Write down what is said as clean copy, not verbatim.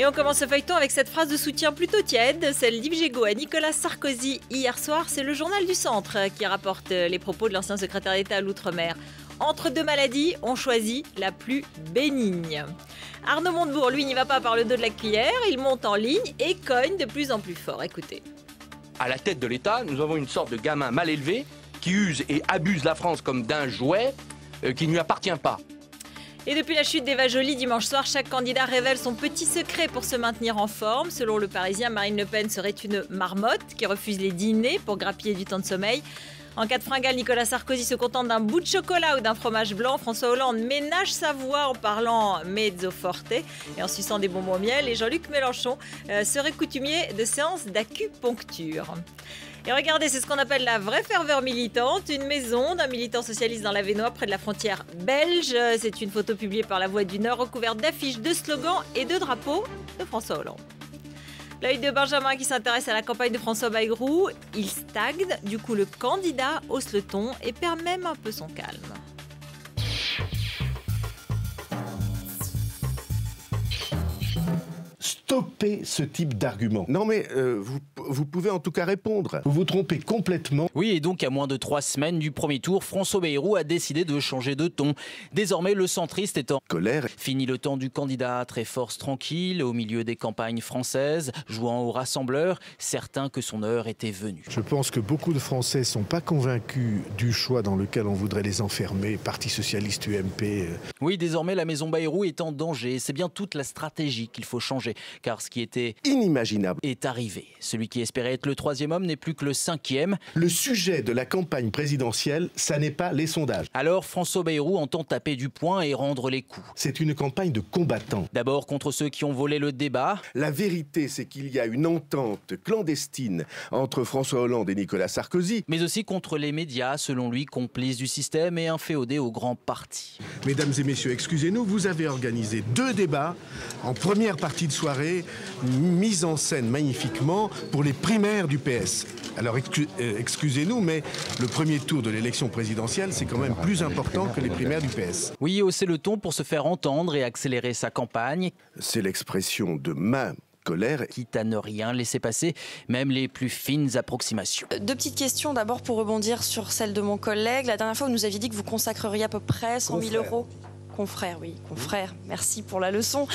Et on commence ce feuilleton avec cette phrase de soutien plutôt tiède, celle d'Yves Gégaud à Nicolas Sarkozy hier soir. C'est le journal du Centre qui rapporte les propos de l'ancien secrétaire d'État à l'Outre-mer. Entre deux maladies, on choisit la plus bénigne. Arnaud Montebourg, lui, n'y va pas par le dos de la cuillère. Il monte en ligne et cogne de plus en plus fort. Écoutez. À la tête de l'État, nous avons une sorte de gamin mal élevé qui use et abuse la France comme d'un jouet qui ne lui appartient pas. Et depuis la chute d'Eva Joly dimanche soir, chaque candidat révèle son petit secret pour se maintenir en forme. Selon Le Parisien, Marine Le Pen serait une marmotte qui refuse les dîners pour grappiller du temps de sommeil. En cas de fringale, Nicolas Sarkozy se contente d'un bout de chocolat ou d'un fromage blanc. François Hollande ménage sa voix en parlant mezzo forte et en suçant des bonbons au miel. Et Jean-Luc Mélenchon serait coutumier de séances d'acupuncture. Et regardez, c'est ce qu'on appelle la vraie ferveur militante. Une maison d'un militant socialiste dans l'Avesnois, près de la frontière belge. C'est une photo publiée par La Voix du Nord, recouverte d'affiches, de slogans et de drapeaux de François Hollande. L'œil de Benjamin qui s'intéresse à la campagne de François Bayrou. Il stagne, du coup le candidat hausse le ton et perd même un peu son calme. Stoppez ce type d'argument. Non mais vous pouvez en tout cas répondre. Vous vous trompez complètement. Oui, et donc à moins de 3 semaines du premier tour, François Bayrou a décidé de changer de ton. Désormais, le centriste est en colère. Fini le temps du candidat très force tranquille, au milieu des campagnes françaises, jouant aux rassembleurs, certain que son heure était venue. Je pense que beaucoup de Français ne sont pas convaincus du choix dans lequel on voudrait les enfermer, Parti Socialiste, UMP. Oui, désormais, la maison Bayrou est en danger. C'est bien toute la stratégie qu'il faut changer. Car ce qui était inimaginable est arrivé. Celui qui espérait être le 3e homme n'est plus que le 5e. Le sujet de la campagne présidentielle, ça n'est pas les sondages. Alors François Bayrou entend taper du poing et rendre les coups. C'est une campagne de combattants. D'abord contre ceux qui ont volé le débat. La vérité, c'est qu'il y a une entente clandestine entre François Hollande et Nicolas Sarkozy. Mais aussi contre les médias, selon lui, complices du système et inféodés aux grands partis. Mesdames et messieurs, excusez-nous, vous avez organisé 2 débats en première partie de soirée, mise en scène magnifiquement pour les primaires du PS. Alors excusez-nous, mais le premier tour de l'élection présidentielle, c'est quand même plus important que les primaires du PS. Oui, hausser le ton pour se faire entendre et accélérer sa campagne. C'est l'expression de ma colère. Quitte à ne rien laisser passer, même les plus fines approximations. 2 petites questions, d'abord pour rebondir sur celle de mon collègue. La dernière fois, vous nous aviez dit que vous consacreriez à peu près 100 000 euros. Confrère, oui, confrère. Merci pour la leçon.